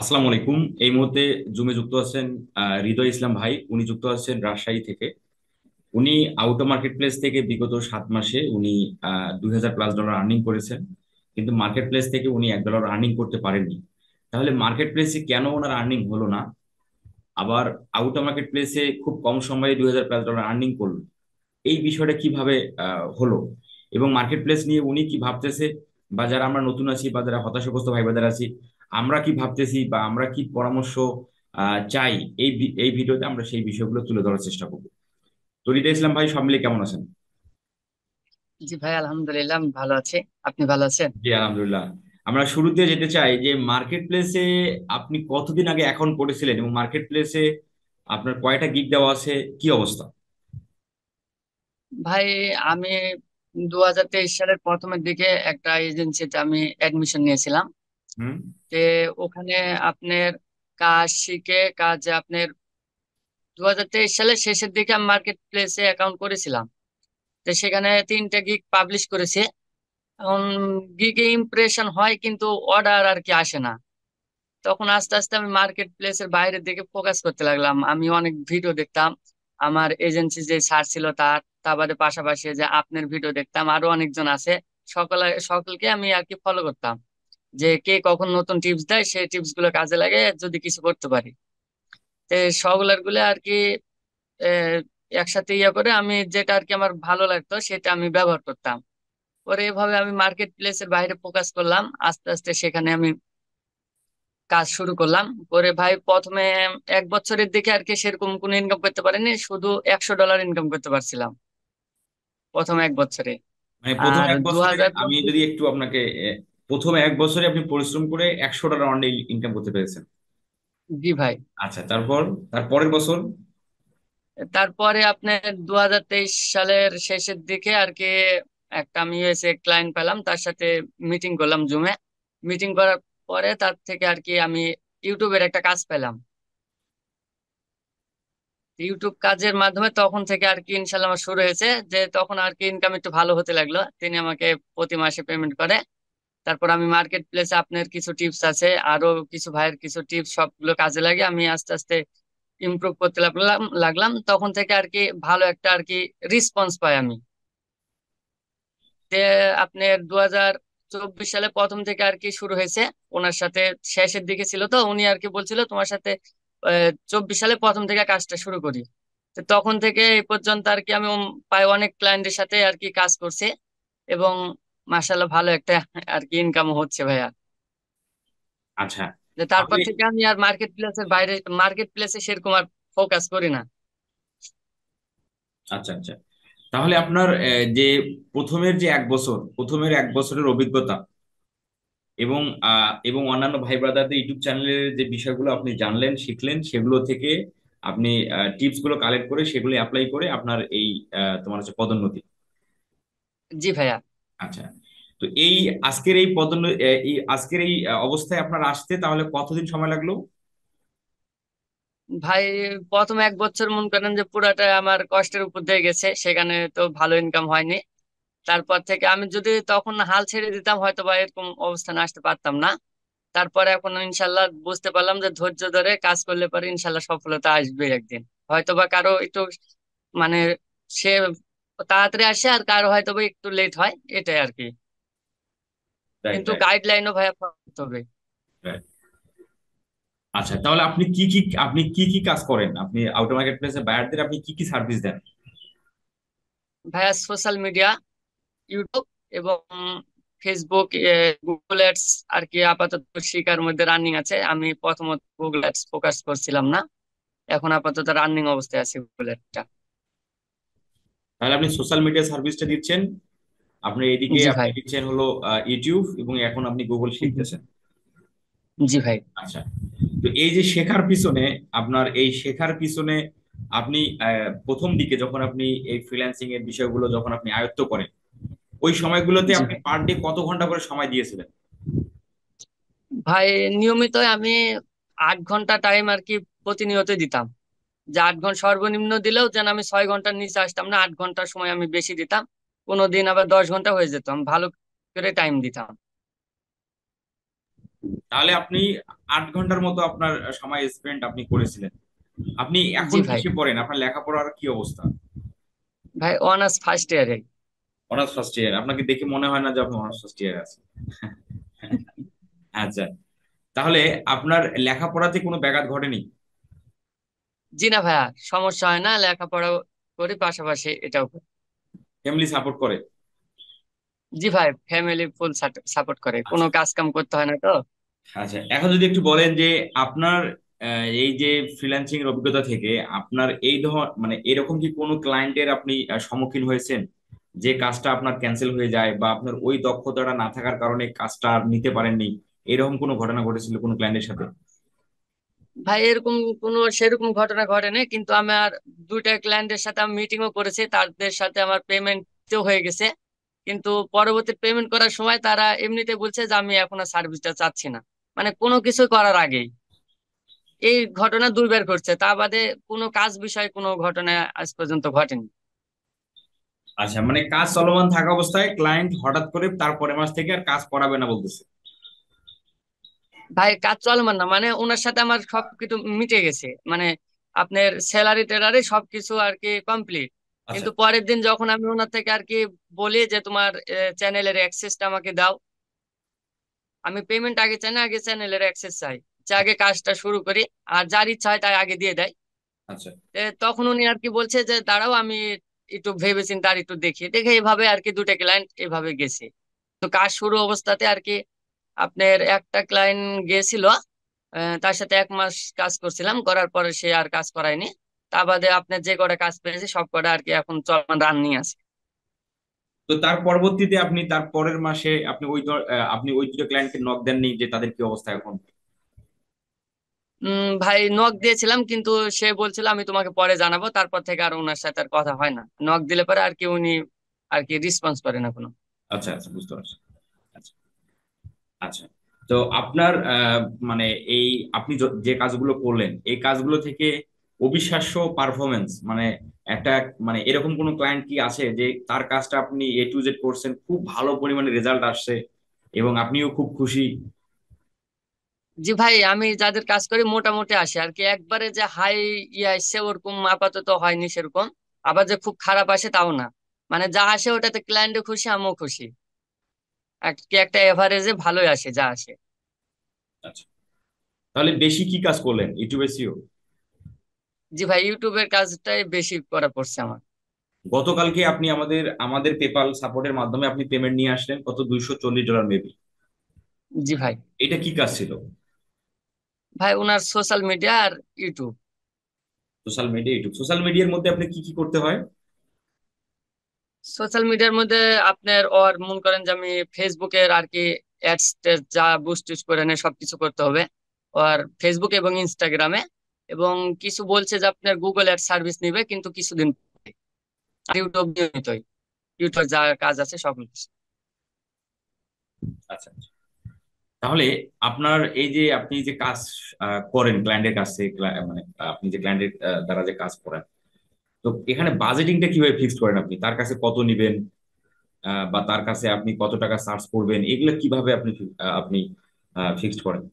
আসসালামু আলাইকুম। এই মুহূর্তে জুমে যুক্ত আছেন হৃদয় ইসলাম ভাই। উনি যুক্ত আছেন রাজশাহী থেকে। উনি আউটো মার্কেট প্লেস থেকে বিগত 7 মাসে উনি $2000+ আর্নিং করেছেন, কিন্তু মার্কেট প্লেস থেকে উনি $1 আর্নিং করতে পারেননি। তাহলে মার্কেট প্লেসে কেন ওনার আর্নিং হলো না, আবার আউটো মার্কেট প্লেসে খুব কম সময়ে $2000+ আর্নিং করলো, এই বিষয়টা কিভাবে হলো, এবং মার্কেট প্লেস নিয়ে উনি কি ভাবতেছে, বা যারা আমরা নতুন আছি বা যারা হতাশাগ্রস্ত ভাই বোনেরা আছি, আমরা কি ভাবতেছি বা আমরা কি পরামর্শ চাই, এই ভিডিওতে আমরা সেই বিষয়গুলো তুলে ধরার চেষ্টা করবো। তো হৃদয় ইসলাম ভাই, সব মিলে কেমন আছেন? জি ভাই, আলহামদুলিল্লাহ আমি ভালো আছি। আপনি ভালো আছেন? জি আলহামদুলিল্লাহ। আমরা শুরুতে যেতে চাই যে মার্কেট প্লেসে আপনি কতদিন আগে অ্যাকাউন্ট করেছিলেন, এবং মার্কেট প্লেসে আপনার কয়টা গিগ দেওয়া আছে, কি অবস্থা? ভাই, আমি 2023 সালের প্রথমের দিকে একটা এজেন্সিতে আমি অ্যাডমিশন নিয়েছিলাম। হুম। যে ওখানে আপনার কাজ শিখে কাজে আপনার 2023 সালের শেষের দিকে আমি মার্কেট প্লেসে অ্যাকাউন্ট করেছিলাম। তো সেখানে 3টে গিগ পাবলিশ করেছে। এখন গিগে ইমপ্রেশন হয় কিন্তু অর্ডার আর কি আসে না। তখন আস্তে আস্তে আমি মার্কেট প্লেসের বাইরের দিকে ফোকাস করতে লাগলাম। আমি অনেক ভিডিও দেখতাম, আমার এজেন্সি যে স্যার ছিল তার, তার বাদে পাশাপাশি যে আপনার ভিডিও দেখতাম, আরো অনেকজন আছে। সকলকে আমি আর কি ফলো করতাম, যে কে কখন নতুন টিপস দেয় সেই টিপস গুলো কাজে লাগে যদি কিছু করতে পারি। তো সকলের গুলো আর কি আহ, একসাথে করে আমি যেটা আর কি আমার ভালো লাগতো সেটা আমি ব্যবহার করতাম। পরে এভাবে আমি মার্কেট প্লেসের বাইরে ফোকাস করলাম, আস্তে আস্তে সেখানে আমি কাজ শুরু করলাম। করে ভাই প্রথমে 1 বছরের দিকে আর কি সেরকম কোনো ইনকাম করতে পারিনি, শুধু $100 ইনকাম করতে পারছিলাম প্রথম 1 বছরে। মানে প্রথম আর এক দু বছরে হাজার আমি চব্বিশ যদি একটু আপনাকে, প্রথম 1 বছরে আপনি পরিশ্রম করে $100 ইনকাম করতে পেরেছেন। জি ভাই। আচ্ছা, তারপর তার পরের বছর? তারপরে আপনার 2023 সালের শেষের দিকে আর কি একটা আমি ইউএসএ ক্লায়েন্ট পেলাম, তার সাথে মিটিং করলাম জুমে। মিটিং করার পরে তার থেকে আর কি আমি ইউটিউবের একটা কাজ পেলাম। ইউটিউব কাজের মাধ্যমে তখন থেকে আর কি ইনশাল্লাহ আমার শুরু হয়েছে, যে তখন আর কি ইনকাম একটু ভালো হতে লাগলো। তিনি আমাকে প্রতি মাসে পেমেন্ট করে। তারপর আমি মার্কেট প্লেসে আপনার কিছু টিপস আছে, আরো কিছু ভাইয়ের কিছু টিপস, সবগুলো কাজে লাগে আমি আস্তে আস্তে ইমপ্রুভ করতে লাগলাম। তখন থেকে আর কি ভালো একটা আর কি রেসপন্স পাই আমি। যে আপনার 2024 সালে প্রথম থেকে আর কি শুরু হয়েছে ওনার সাথে। শেষের দিকে ছিল তো উনি আর কি বলছিল তোমার সাথে 24 সালে প্রথম থেকে কাজটা শুরু করি। তো তখন থেকে এই পর্যন্ত আর কি আমি প্রায় অনেক ক্লায়েন্টের সাথে আর কি কাজ করছি, এবং মাশাল্লাহ ভালো একটা আর কি ইনকামও হচ্ছে ভাইয়া। আচ্ছা। যে তারপর আপনি, থেকে আমি আর মার্কেট প্লেসের বাইরে, মার্কেট প্লেসে সেরকম আর ফোকাস করি না। আচ্ছা আচ্ছা, তাহলে আপনার যে প্রথমের 1 বছরের অভিজ্ঞতা, এবং এবং অন্যান্য ভাই ব্রাদারদের ইউটিউব চ্যানেলের যে বিষয়গুলো আপনি জানলেন শিখলেন, সেগুলো থেকে আপনি টিপস গুলো কালেক্ট করে সেগুলো অ্যাপ্লাই করে আপনার এই তোমার হচ্ছে পদোন্নতি। জি ভাইয়া। আচ্ছা। তো এই আজকের এই পদোন্নতি, এই আজকের এই অবস্থায় আপনার আসতে তাহলে কতদিন সময় লাগলো? ভাই, প্রথম 1 বছর মনে করেন যে পুরাটা আমার কষ্টের উপর দিয়ে গেছে, সেখানে তো ভালো ইনকাম হয়নি। তারপর থেকে আমি যদি তখন হাল ছেড়ে দিতাম হয়তো বা এরকম অবস্থানে আসতে পারতাম না। তারপরে এখন ইনশাল্লাহ বুঝতে পারলাম যে ধৈর্য ধরে কাজ করলে পরে ইনশাল্লাহ সফলতা আসবে একদিন। হয়তো বা কারো একটু মানে সে তাড়াতাড়ি আসে, আর কারো হয়তো বা একটু লেট হয়, এটাই আর কি। রাইট কিন্তু রাইট গাইডলাইনও ভাইয়া follow করতে হবে। রাইট। আচ্ছা, তাহলে আপনি কি কি কাজ করেন, আপনি আউটো মার্কেট প্লেসে বায়ারদের আপনি কি কি সার্ভিস দেন? ভাইয়া সোশ্যাল মিডিয়া, ইউটিউব এবং ফেসবুক, গুগল অ্যাডস আর কি আপাতত শিকার মধ্যে রানিং আছে। আমি প্রথমত গুগল অ্যাডস ফোকাস করছিলাম না, এখন আপাতত রানিং অবস্থায় আছে গুগল অ্যাডটা। তাহলে আপনি সোশ্যাল মিডিয়া সার্ভিসটা দিচ্ছেন, আপনি এদিকে জি আপনি ভাই। দিচ্ছেন হলো ইউটিউব, এবং এখন আপনি গুগল শিখতেছেন। জি ভাই। আচ্ছা। তো এই যে শেখার পিছনে, আপনার এই শেখার পিছনে আপনি প্রথম দিকে যখন আপনি এই ফ্রিল্যান্সিং এর বিষয়গুলো যখন আপনি আয়ত্ত করেন, ওই সময়গুলোতে জি আপনি ভাই। পার ডে কত ঘন্টা করে সময় দিয়েছিলেন? ভাই, নিয়মিত আমি 8 ঘন্টা টাইম আর কি প্রতিনিয়ত দিতাম। যে 8 ঘন্টা সর্বনিম্ন দিলেও যেন আমি 6 ঘন্টার নিচে আসতাম না, 8 ঘন্টার সময় আমি বেশি দিতাম। কোনোদিন আবার 10 ঘন্টা হয়ে যেত, আমি ভালো করে টাইম দিতাম। তাহলে আপনি 8 ঘন্টার মতো আপনার সময় স্পেন্ড আপনি করেছিলেন। আপনি জি এখন ভাই। কিসে পড়েন? আপনার লেখাপড়ার কি অবস্থা? ভাই অনার্স ফার্স্ট ইয়ারে। Honours first year? আপনাকে দেখে মনে হয় না যে আপনি অনার্স ফার্স্ট ইয়ার আছেন। আচ্ছা, তাহলে আপনার লেখাপড়াতে কোনো ব্যাঘাত ঘটেনি? জি না ভাইয়া, সমস্যা হয় না, লেখাপড়া করি পাশাপাশি এটাও করি। ফ্যামিলি সাপোর্ট করে? জি ভাই, ফ্যামিলি ফুল সাপোর্ট করে, কোনো আচ্ছা কাজ কাম করতে হয় না তো। আচ্ছা, এখন যদি একটু বলেন যে আপনার এই যে ফ্রিল্যান্সিং এর অভিজ্ঞতা থেকে আপনার এই ধর মানে এরকম কি কোনো ক্লায়েন্টের আপনি সম্মুখীন হয়েছেন যে কাজটা আপনার ক্যান্সেল হয়ে যায়, বা আপনার ওই দক্ষতাটা না থাকার কারণে কাজটা আর নিতে পারেননি, এরকম কোনো ঘটনা ঘটেছিল কোনো ক্লায়েন্টের সাথে? ভাই এরকম কোনো সেরকম ঘটনা ঘটেনি, কিন্তু আমার দুইটা ক্লায়েন্টের সাথে আমি মিটিংও করেছি, তাদের সাথে আমার পেমেন্টও হয়ে গেছে। কিন্তু পরবর্তী পেমেন্ট করার সময় তারা এমনিতে বলছে যে আমি এখন আর সার্ভিসটা চাচ্ছি না, মানে কোনো কিছু করার আগেই। এই ঘটনা দুইবার ঘটছে, তা বাদে কোনো কাজ বিষয়ে কোনো ঘটনা আজ পর্যন্ত ঘটেনি। আচ্ছা, মানে কাজ চলমান থাকা অবস্থায় ক্লায়েন্ট হঠাৎ করে তার পরের মাস থেকে আর কাজ করাবে না বলতেছে? ভাই কাজ চলমান না, মানে ওনার সাথে আমার সবকিছু মিটে গেছে, মানে আপনার স্যালারি টেলারি সবকিছু আর কি কমপ্লিট। আচ্ছা কিন্তু পরের দিন যখন আমি ওনার থেকে আর কি বলি যে তোমার চ্যানেলের অ্যাক্সেসটা আমাকে দাও, আমি পেমেন্ট আগে চাই না, আগে চ্যানেলের অ্যাক্সেস চাই, যে আগে কাজটা শুরু করি। আর যার ইচ্ছা হয় তাই আগে দিয়ে দেয়। আচ্ছা। তখন উনি আর কি বলছে যে দাঁড়াও আমি একটু ভেবেচিন্তে আর একটু দেখি দেখে, এইভাবে আর কি দুটা ক্লায়েন্ট এভাবে গেছে। তো কাজ শুরু অবস্থাতে আর কি আপনার একটা ক্লায়েন্ট গিয়েছিল, তার সাথে 1 মাস কাজ করছিলাম, করার পরে সে আর কাজ করায়নি। তা বাদে আপনার যে কটা কাজ পেয়েছে সব কটা আর কি এখন চলমান রানিং আছে। তো তার পরবর্তীতে আপনি তার পরের মাসে আপনি আপনি ওই দুটো ক্লায়েন্টকে নক দেননি যে তাদের কি অবস্থা এখন? ভাই নক দিয়েছিলাম, কিন্তু সে বলছিল আমি তোমাকে পরে জানাবো, তারপর থেকে আর ওনার সাথে আর কথা হয় না। নক দিলে পরে আর কি উনি আর কি রেসপন্স করে না কোনো। আচ্ছা আচ্ছা, বুঝতে পারছি। আচ্ছা আচ্ছা। তো আপনার মানে এই আপনি যে কাজগুলো করলেন এই কাজগুলো থেকে অবিশ্বাস্য পারফরমেন্স মানে একটা মানে এরকম কোন ক্লায়েন্ট কি আছে যে তার কাজটা আপনি A to Z করছেন, খুব ভালো পরিমাণে রেজাল্ট আসছে এবং আপনিও খুব খুশি? জি ভাই, আমি যাদের কাজ করি মোটামুটি আসে আর কি, একবারে যে হাই ইয়ে আসছে ওরকম আপাতত হয়নি সেরকম। আবার যে খুব খারাপ আসে তাও না, মানে যা আসে ওটাতে ক্লায়েন্টও খুশি আমিও খুশি, আর কি একটা এভারেজে ভালোই আসে যা আসে। আচ্ছা, তাহলে বেশি কি কাজ করলেন ইউটিউবে SEO? জি ভাই, ইউটিউবের কাজটাই বেশি করা পড়ছে আমার। গতকালকে আপনি আমাদের আমাদের পেপাল সাপোর্টের মাধ্যমে আপনি পেমেন্ট নিয়ে আসলেন কত, $240 মেবি। জি ভাই। এটা কি কাজ ছিল? ভাই ওনার সোশ্যাল মিডিয়া আর YouTube. Social media, YouTube. Social মিডিয়ার মধ্যে আপনি কি কি করতে হয়? সোশ্যাল মিডিয়ার মধ্যে আপনার ওর মনে করেন যে আমি ফেসবুকের আর কি অ্যাডস যা বুস্ট টুস্ট করে নেয় সবকিছু করতে হবে আর ফেসবুক এবং ইনস্টাগ্রামে। এবং কিছু বলছে যে আপনার গুগল অ্যাড সার্ভিস নিবে কিন্তু কিছুদিন পরে। আর ইউটিউব নিয়মিতই, ইউটিউব যা কাজ আছে সবগুলো কিছু। আচ্ছা আচ্ছা। তাহলে আপনার এই যে আপনি যে কাজ করেন ক্লায়েন্টের কাছে, মানে আপনি যে ক্লায়েন্টের দ্বারা যে কাজ করেন, তো এখানে বাজেটিংটা কিভাবে ফিক্স করেন? আপনি তার কাছে কত নিবেন, বা তার কাছে আপনি কত টাকা চার্জ করবেন, এগুলো কিভাবে আপনি ফিক্সড করেন?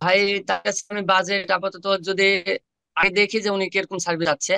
ভাই তার কাছে আমি বাজেট আপাতত যদি আগে দেখি যে উনি কিরকম সার্ভিস আছে,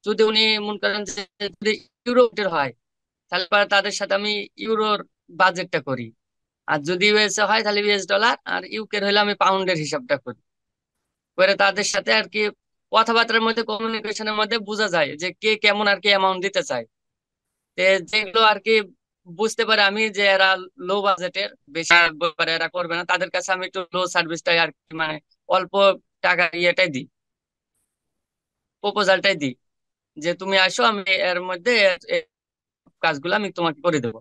যদি উনি মনে করেন যে যদি ইউরোপের হয় তাহলে পরে তাদের সাথে আমি ইউরোর বাজেটটা করি। আর যদি ইউএসএ হয় তাহলে US ডলার, আর ইউকের হলে আমি পাউন্ডের হিসাবটা করি। করে তাদের সাথে আর কি কথাবার্তার মধ্যে কমিউনিকেশনের মধ্যে বোঝা যায় যে কে কেমন আর কি অ্যামাউন্ট দিতে চায়। তো যেগুলো আর কি বুঝতে পারে আমি যে এরা লো বাজেটের, বেশি ব্যাপারে এরা করবে না, তাদের কাছে আমি একটু লো সার্ভিসটাই আর কি মানে অল্প টাকা ইয়েটাই দিই, প্রপোজালটাই দিই, যে তুমি আসো আমি এর মধ্যে এর কাজগুলো আমি তোমাকে করে দেবো।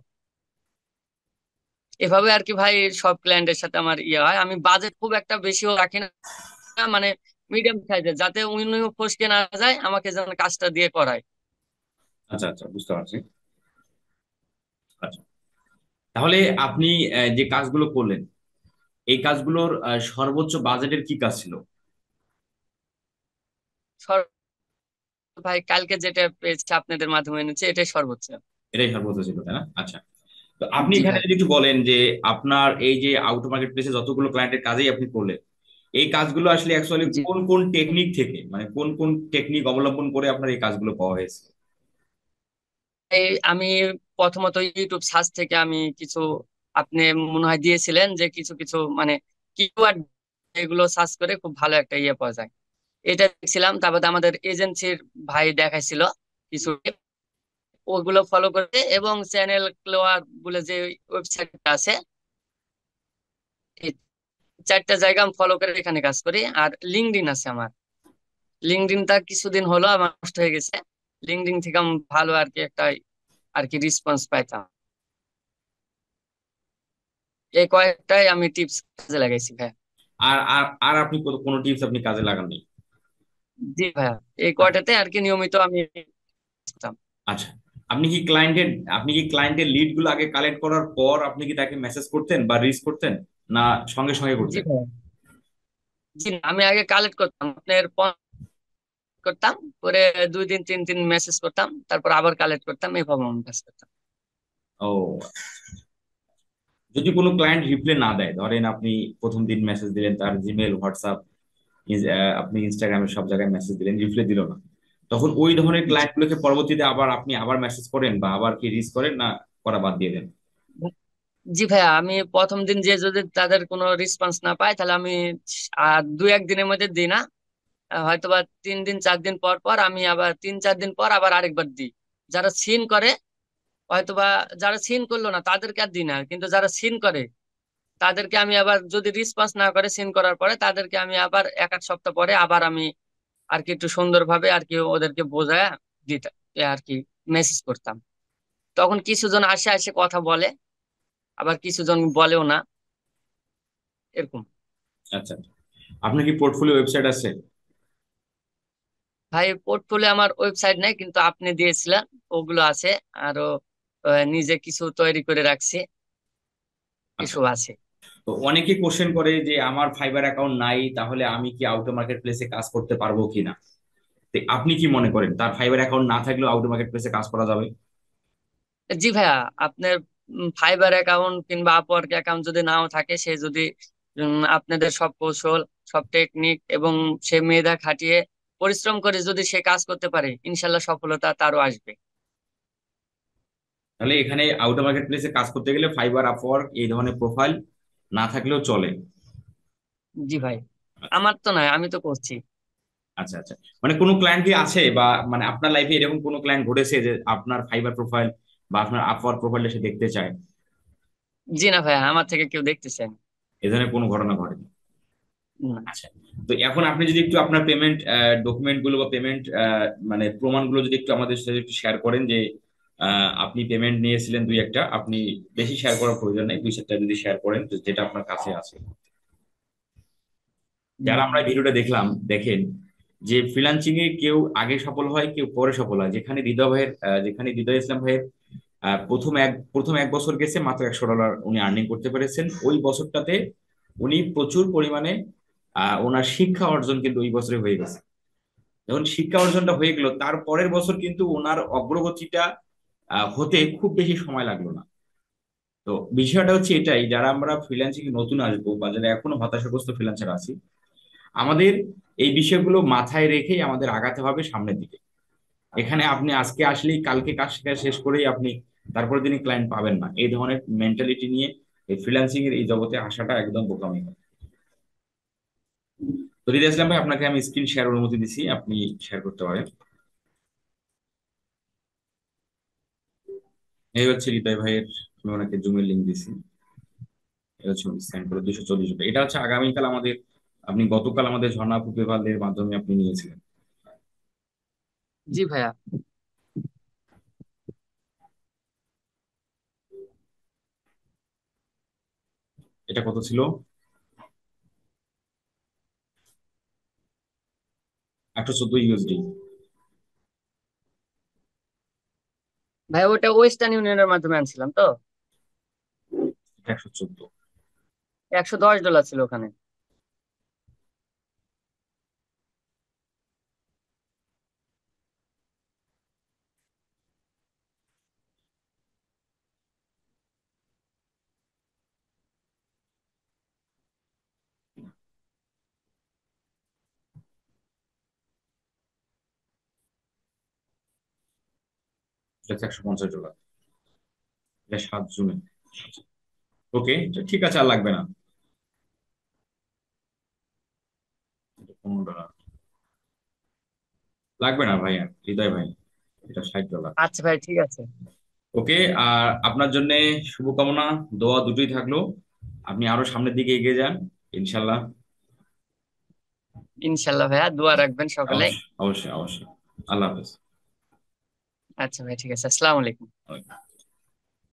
এভাবে আর কি ভাই সব ক্লায়েন্টের সাথে আমার ইয়ে হয়। আমি বাজেট খুব একটা বেশিও রাখি না, মানে মিডিয়াম সাইজের, যাতে উনিও ফসকে না যায়, আমাকে যেন কাজটা দিয়ে করায়। আচ্ছা আচ্ছা, বুঝতে পারছি। আচ্ছা, তাহলে আপনি যে কাজগুলো করলেন এই কাজগুলোর সর্বোচ্চ বাজেটের কি কাজ ছিল? সর- ভাই কালকে যেটা পেয়েছে আপনাদের মাধ্যমে এনেছে এটাই সর্বোচ্চ। এটাই সর্বোচ্চ ছিল, তাই না? আচ্ছা। তো আপনি জি এখানে ভাই। যদি একটু বলেন যে আপনার এই যে আউটো মার্কেট প্লেসে যতগুলো ক্লায়েন্টের কাজেই আপনি করলেন, এই কাজগুলো আসলে অ্যাকচুয়ালি জি কোন কোন টেকনিক থেকে, মানে কোন কোন টেকনিক অবলম্বন করে আপনার এই কাজগুলো পাওয়া হয়েছে? আমি প্রথমত ইউটিউব সার্চ থেকে আমি কিছু, আপনি মনে হয় দিয়েছিলেন যে কিছু কিছু মানে কিওয়ার্ড, এগুলো সার্চ করে খুব ভালো একটা ইয়ে পাওয়া যায়, এটা দেখছিলাম। তারপরে আমাদের এজেন্সির ভাই দেখাইছিল কিছু, ওগুলো ফলো করে, এবং চ্যানেল ক্লোয়ার বলে যে ওয়েবসাইটটা আছে, এই 4টা জায়গা আমি ফলো করে এখানে কাজ করি। আর লিঙ্কডইন আছে আমার, লিঙ্কডইনটা কিছুদিন হলো আমার নষ্ট হয়ে গেছে, লিঙ্কডইন থেকে আমি ভালো আর কি একটা আর কি রেসপন্স পাইতাম। এই কয়েকটাই আমি টিপস কাজে লাগাইছি ভাই। আর আর আর আপনি কোনো টিপস আপনি কাজে লাগাননি? জি ভাইয়া, এই আচ্ছা কয়টাতে আর কি নিয়মিত আমি করতাম। আচ্ছা। আপনি কি ক্লায়েন্টের আপনি কি ক্লায়েন্টের লিড গুলো আগে কালেক্ট করার পর আপনি কি তাকে মেসেজ করতেন বা রিচ করতেন, না সঙ্গে সঙ্গে জি করতেন? ভাইয়া। জি না, আমি আগে কালেক্ট করতাম, আপনার করতাম, পরে 2 দিন 3 দিন মেসেজ করতাম, তারপর আবার কালেক্ট করতাম, এইভাবে আমি কাজ করতাম। ও, যদি কোনো ক্লায়েন্ট রিপ্লাই না দেয়, ধরেন আপনি প্রথম দিন মেসেজ দিলেন, তার জিমেল, হোয়াটসঅ্যাপ, আপনি ইনস্টাগ্রামে সব জায়গায় মেসেজ দিলেন, রিপ্লাই দিল না, তখন ওই ধরনের জি। ক্লায়েন্ট গুলোকে পরবর্তীতে আবার আপনি আবার মেসেজ করেন বা আবার কি রিচ করেন, না করা বাদ দিয়ে দেন? জি ভাইয়া, আমি প্রথম দিন যে যদি তাদের কোনো রেসপন্স না পাই, তাহলে আমি আর 2-1 দিনের মধ্যে দিই না, হয়তোবা 3 দিন 4 দিন পর পর আমি আবার 3-4 দিন পর আবার আরেকবার দিই। যারা সিন করে, হয়তোবা যারা সিন করলো না তাদেরকে আর দিই না, কিন্তু যারা সিন করে তাদেরকে আমি আবার, যদি রেসপন্স না করে সিন করার পরে, তাদেরকে আমি আবার 1-1 সপ্তাহ পরে আবার আমি আর কি একটু সুন্দরভাবে আর কি ওদেরকে বোঝায় দিতে আর কি মেসেজ করতাম। তখন কিছু জন আসে আসে কথা বলে, আবার কিছু জন বলেও না, এরকম। আচ্ছা, আপনার কি পোর্টফোলিও ওয়েবসাইট আছে? ভাই পোর্টফোলিও আমার ওয়েবসাইট নেই, কিন্তু আপনি দিয়েছিলেন, ওগুলো আছে। আরো নিজে কিছু তৈরি করে রাখছি, আচ্ছা। কিছু আছে। তো অনেকে কোশ্চেন করে যে আমার ফাইবার অ্যাকাউন্ট নাই, তাহলে আমি কি আউটো মার্কেট প্লেসে কাজ করতে পারবো কিনা? তো আপনি কি মনে করেন তার ফাইবার অ্যাকাউন্ট না থাকলেও আউটো মার্কেট প্লেসে কাজ করা যাবে? জি ভাইয়া, আপনার ফাইবার অ্যাকাউন্ট কিংবা আপওয়ার্ক অ্যাকাউন্ট যদি নাও থাকে, সে যদি আপনাদের সব কৌশল, সব টেকনিক এবং সে মেধা খাটিয়ে পরিশ্রম করে যদি সে কাজ করতে পারে, ইনশাল্লাহ সফলতা তারও আসবে। তাহলে এখানে আউটো মার্কেট প্লেসে কাজ করতে গেলে ফাইবার, আপওয়ার্ক এই ধরনের প্রোফাইল না থাকলেও চলে? জি ভাই, আচ্ছা আমার তো নয়, আমি তো করছি। আচ্ছা। আচ্ছা, মানে কোনো ক্লায়েন্ট কি আছে, বা মানে আপনার লাইফে এরকম কোনো ক্লায়েন্ট ঘটেছে যে আপনার ফাইবার প্রোফাইল বা আপনার আপওয়ার্ক প্রোফাইলটা সে দেখতে চায়? জি না ভাইয়া, আমার থেকে কেউ দেখতেছেন এ ধরনের কোনো ঘটনা ঘটেনি? না। আচ্ছা। তো এখন আপনি যদি একটু আপনার পেমেন্ট ডকুমেন্ট গুলো বা পেমেন্ট মানে প্রমাণগুলো যদি একটু আমাদের সাথে একটু শেয়ার করেন, যে আপনি পেমেন্ট নিয়েছিলেন দুই একটা, আপনি বেশি শেয়ার করার প্রয়োজন নেই, দুই চারটা যদি শেয়ার করেন তো যেটা আপনার কাছে আছে। যারা আমরা ভিডিওটা দেখলাম, দেখেন যে ফ্রিল্যান্সিং এ কেউ আগে সফল হয়, কেউ পরে সফল হয়। যেখানে হৃদয় ইসলাম ভাইয়ের প্রথম এক বছর গেছে মাত্র $100 উনি আর্নিং করতে পেরেছেন। ওই বছরটাতে উনি প্রচুর পরিমাণে ওনার শিক্ষা অর্জন কিন্তু ওই বছরে হয়ে গেছে। যখন শিক্ষা অর্জনটা হয়ে গেল, তার পরের বছর কিন্তু ওনার অগ্রগতিটা হতে খুব বেশি সময় লাগলো না। তো বিষয়টা হচ্ছে এটাই, যারা আমরা ফ্রিল্যান্সিং নতুন আসবো বা যারা এখনো হতাশাগ্রস্ত ফ্রিল্যান্সার আছি, আমাদের এই বিষয়গুলো মাথায় রেখেই আমাদের আগাতে হবে সামনের দিকে। এখানে আপনি আজকে আসলেই কালকে কাজ শেখা শেষ করেই আপনি তারপরের দিনই ক্লায়েন্ট পাবেন না, এই ধরনের মেন্টালিটি নিয়ে এই ফ্রিল্যান্সিং এর এই জগতে আসাটা একদম বোকামি হবে। তো রিদা ইসলাম ভাই, আপনাকে আমি স্ক্রিন শেয়ার অনুমতি দিচ্ছি, আপনি শেয়ার করতে পারেন। এই হচ্ছে হৃদয় ভাইয়ের, আমি ওনাকে জুমের লিঙ্ক দিছি। এটা হচ্ছে সেন্ড করে 240 টাকা। এটা হচ্ছে আগামীকাল আমাদের, আপনি গতকাল আমাদের ঝর্ণা আপু পেপালের মাধ্যমে আপনি নিয়েছিলেন। জি ভাইয়া। এটা কত ছিল? 114 USD। ভাইয়া ওটা ওয়েস্টার্ন ইউনিয়নের মাধ্যমে আনছিলাম তো। 114। $110 ছিল ওখানে। এটা 150 ডলার। এটা 7 জুনে। ওকে, ঠিক আছে, আর লাগবে না। এটা 15 ডলার লাগবে না ভাইয়া, হৃদয় ভাই। এটা 60 ডলার। আচ্ছা ভাই, ঠিক আছে। ওকে। আর আপনার জন্য শুভকামনা, দোয়া দুটোই থাকলো। আপনি আরো সামনের দিকে এগিয়ে যান, ইনশাল্লাহ। ইনশাল্লাহ ভাইয়া, দোয়া রাখবেন সকলে। অবশ্যই, অবশ্যই, অবশ্যই। আল্লাহ হাফেজ। আচ্ছা ভাই, ঠিক আছে, আসসালামু আলাইকুম।